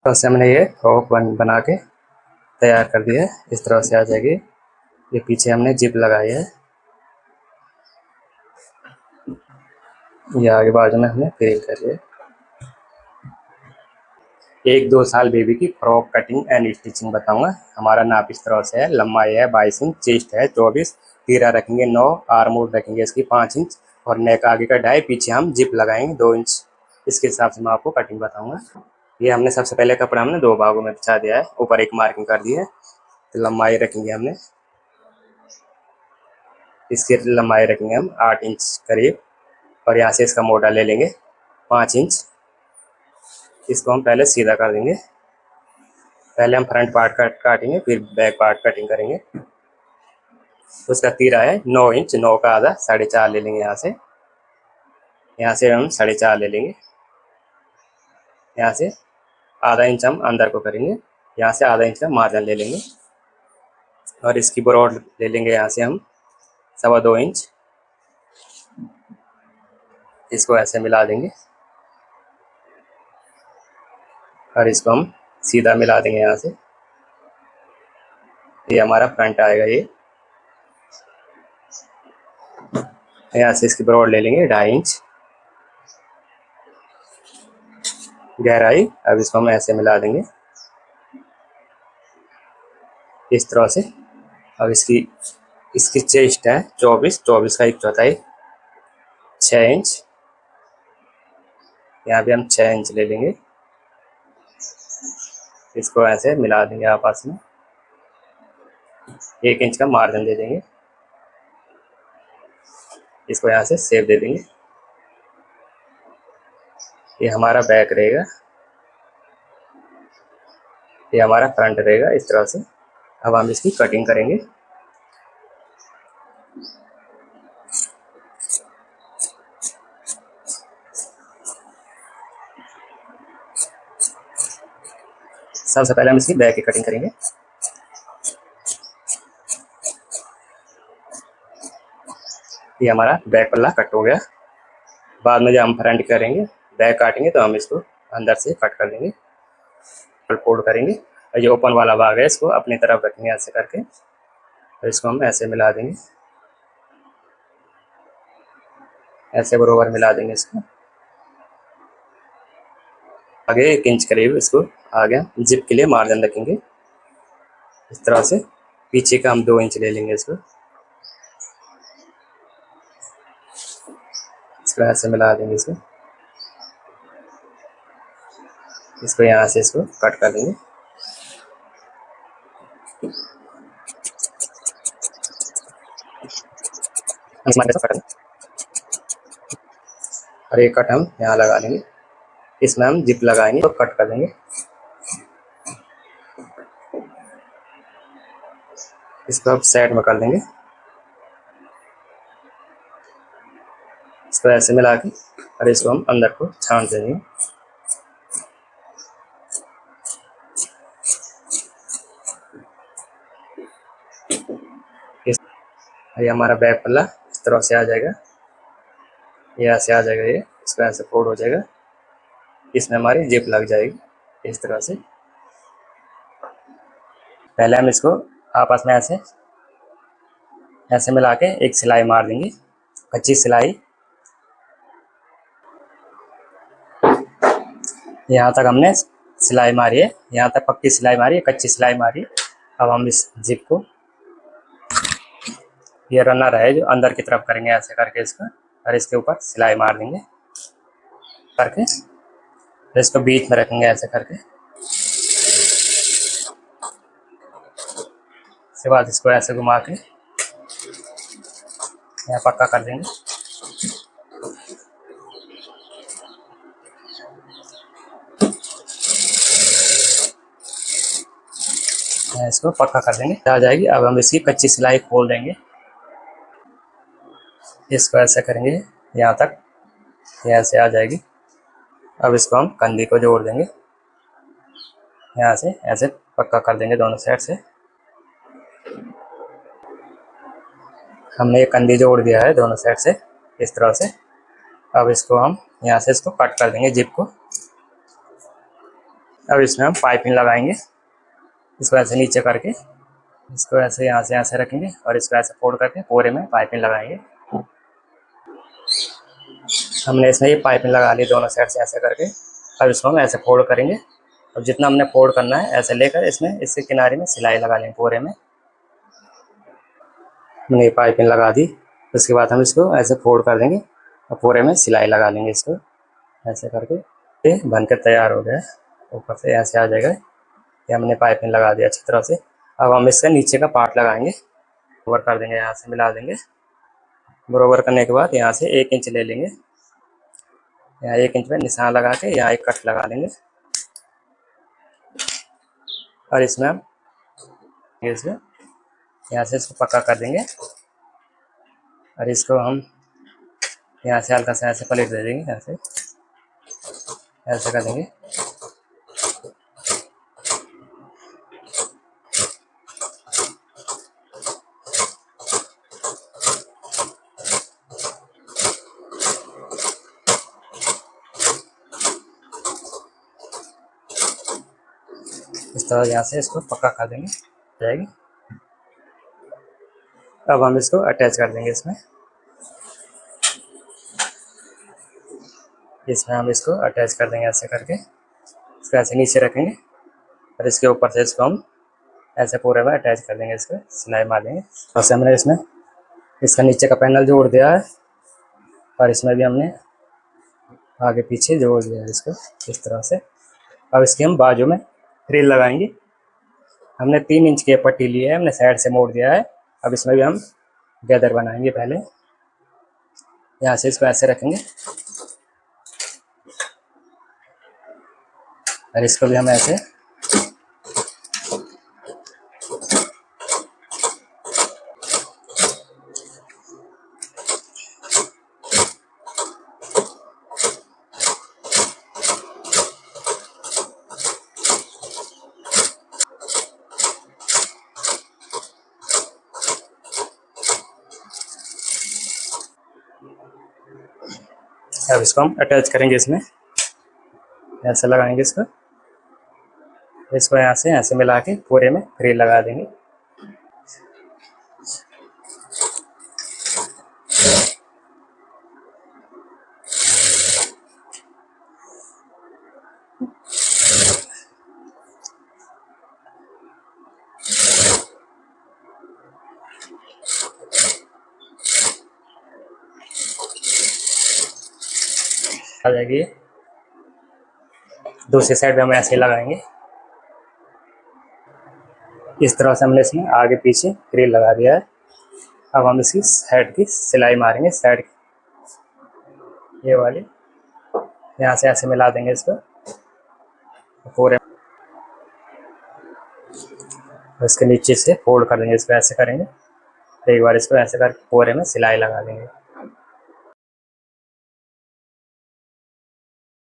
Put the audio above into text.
तो से हमने ये फ्रॉक बना के तैयार कर दिया है। इस तरह से आ जाएगी। ये पीछे हमने जिप लगाई है, ये आगे बाजू में हमने फिलिंग करी है। 1-2 साल बेबी की फ्रॉक कटिंग एंड स्टिचिंग बताऊंगा। हमारा नाप इस तरह से है। लंबाई है 22 इंच, चेस्ट है 24, तीरा रखेंगे 9, आर्म होल रखेंगे इसकी 5 इंच और नेक आगे का 2.5, पीछे हम जिप लगाएंगे 2 इंच। इसके हिसाब से मैं आपको कटिंग बताऊंगा। ये हमने सबसे पहले कपड़ा हमने 2 भागों में बिछा दिया है, ऊपर एक मार्किंग कर दी है। तो लंबाई रखेंगे हमने, इसकी लंबाई रखेंगे हम 8 इंच करीब और यहाँ से इसका मोटा ले लेंगे 5 इंच। इसको हम पहले सीधा कर देंगे। पहले हम फ्रंट पार्ट काटेंगे, फिर बैक पार्ट कटिंग करेंगे। उसका तीरा है 9 इंच, 9 का आधा 4.5 ले लेंगे। यहाँ से हम 4.5 ले लेंगे। यहाँ से आधा इंच हम अंदर को करेंगे, यहाँ से आधा इंच का मार्जिन ले लेंगे और इसकी ब्रॉड ले लेंगे यहाँ से हम 2.25 इंच। इसको ऐसे मिला देंगे और इसको हम सीधा मिला देंगे यहाँ से। ये हमारा फ्रंट आएगा। ये यहाँ से इसकी ब्रॉड ले लेंगे 2.5 इंच गहराई। अब इसको हम ऐसे मिला देंगे इस तरह से। अब इसकी इसकी चेस्ट है 24, 24 का 1/4, 6 इंच। यहाँ भी हम 6 इंच ले लेंगे। इसको ऐसे मिला देंगे आपस में, 1 इंच का मार्जिन दे देंगे। इसको यहाँ से शेप दे देंगे। ये हमारा बैक रहेगा, ये हमारा फ्रंट रहेगा इस तरह से। अब हम इसकी कटिंग करेंगे। सबसे पहले हम इसकी बैक की कटिंग करेंगे। ये हमारा बैक पल्ला कट हो गया। बाद में जब हम फ्रंट करेंगे, बैक काटेंगे, तो हम इसको अंदर से कट कर देंगे, फोल्ड करेंगे। और ये ओपन वाला भाग है, इसको अपनी तरफ रखेंगे ऐसे करके और इसको हम ऐसे मिला देंगे, ऐसे बरोबर मिला देंगे। इसको आगे 1 इंच करीब इसको आगे जिप के लिए मार्जिन रखेंगे इस तरह से। पीछे का हम 2 इंच ले लेंगे। इसको ऐसे मिला देंगे। इसको यहाँ से इसको कट कर देंगे। और एक कट हम यहाँ लगा लेंगे। इसमें हम जिप लगाएंगे और कट कर देंगे। इसको अब साइड में कर देंगे। इसको ऐसे मिला के और इसको हम अंदर को छान देंगे। ये हमारा बैक पल्ला इस तरह से आ जाएगा, ये ऐसे आ जाएगा। ये इसको ऐसे फोल्ड हो जाएगा, इसमें हमारी जिप लग जाएगी इस तरह से। पहले हम इसको आपस में ऐसे ऐसे मिला के एक सिलाई मार देंगे, कच्ची सिलाई। यहाँ तक हमने सिलाई मारी है, यहाँ तक पक्की सिलाई मारी है, कच्ची सिलाई मारी। अब हम इस जिप को, ये रनर है जो अंदर की तरफ करेंगे ऐसे करके इसका, और इसके ऊपर सिलाई मार देंगे करके। इसको बीच में रखेंगे ऐसे करके। इसके बाद इसको ऐसे घुमा के यहाँ पक्का कर देंगे। इसको पक्का कर देंगे, आ जाएगी। अब हम इसकी कच्ची सिलाई खोल देंगे। इसको ऐसे करेंगे यहाँ तक, ये ऐसे आ जाएगी। अब इसको हम कंधी को जोड़ देंगे, यहाँ से ऐसे पक्का कर देंगे दोनों साइड से। हमने ये कंधी जोड़ दिया है दोनों साइड से इस तरह से। अब इसको हम यहाँ से इसको कट कर देंगे जिप को। अब इसमें हम पाइपिंग लगाएंगे। इसको ऐसे नीचे करके इसको ऐसे यहाँ से ऐसे रखेंगे और इसको ऐसे फोल्ड करके पूरे में पाइपिंग लगाएंगे। हमने इसमें ये पाइपिंग लगा ली दोनों साइड से ऐसे करके। अब इसको हम ऐसे फोल्ड करेंगे। अब जितना हमने फोल्ड करना है ऐसे लेकर इसमें इसके किनारे में सिलाई लगा लेंगे पूरे में। हमने पाइपिंग लगा दी। उसके बाद हम इसको ऐसे फोल्ड कर देंगे और पूरे में सिलाई लगा लेंगे। इसको ऐसे करके ये बनकर तैयार हो गया। ऊपर से ऐसे आ जाएगा। ये हमने पाइपिंग लगा दिया अच्छी तरह से। अब हम इसका नीचे का पार्ट लगाएंगे। बराबर कर देंगे, यहाँ से मिला देंगे। बराबर करने के बाद यहाँ से 1 इंच ले लेंगे। यहाँ 1 इंच में निशान लगा के यहाँ एक कट लगा लेंगे और इसमें हम यहाँ से इसको पक्का कर देंगे और इसको हम यहाँ से हल्का सा ऐसे पलट दे देंगे। यहाँ से ऐसे कर देंगे। इस तरह यहाँ से इसको पक्का कर देंगे जाएगी। अब हम इसको अटैच कर देंगे। इसमें हम इसको अटैच कर देंगे ऐसे करके। इसको ऐसे नीचे रखेंगे और इसके ऊपर से इसको हम ऐसे पूरे में अटैच कर देंगे। इसको सिलाई मार देंगे। और हमने इसमें इसका नीचे का पैनल जोड़ दिया है और इसमें भी हमने आगे पीछे जोड़ दिया है इसको इस तरह से। अब इसकी हम बाजू में फ्रिल लगाएंगे। हमने 3 इंच की पट्टी ली है, हमने साइड से मोड़ दिया है। अब इसमें भी हम गैदर बनाएंगे। पहले यहाँ से इसको ऐसे रखेंगे और इसको भी हम ऐसे अब इसको हम अटैच करेंगे। इसमें ऐसे लगाएंगे इसको यहाँ से ऐसे मिला के पूरे में फ्रिल लगा देंगे। आ जाएगी। दूसरी साइड भी हम ऐसे लगाएंगे। इस तरह से हमने इसमें आगे पीछे फ्रिल लगा दिया है। अब हम इसकी साइड की सिलाई मारेंगे। साइड की ये वाली यहाँ से ऐसे मिला देंगे इसको पूरे। इसके नीचे से फोल्ड कर देंगे। इसको ऐसे करेंगे। एक बार इसको ऐसे करके पूरे में सिलाई लगा देंगे।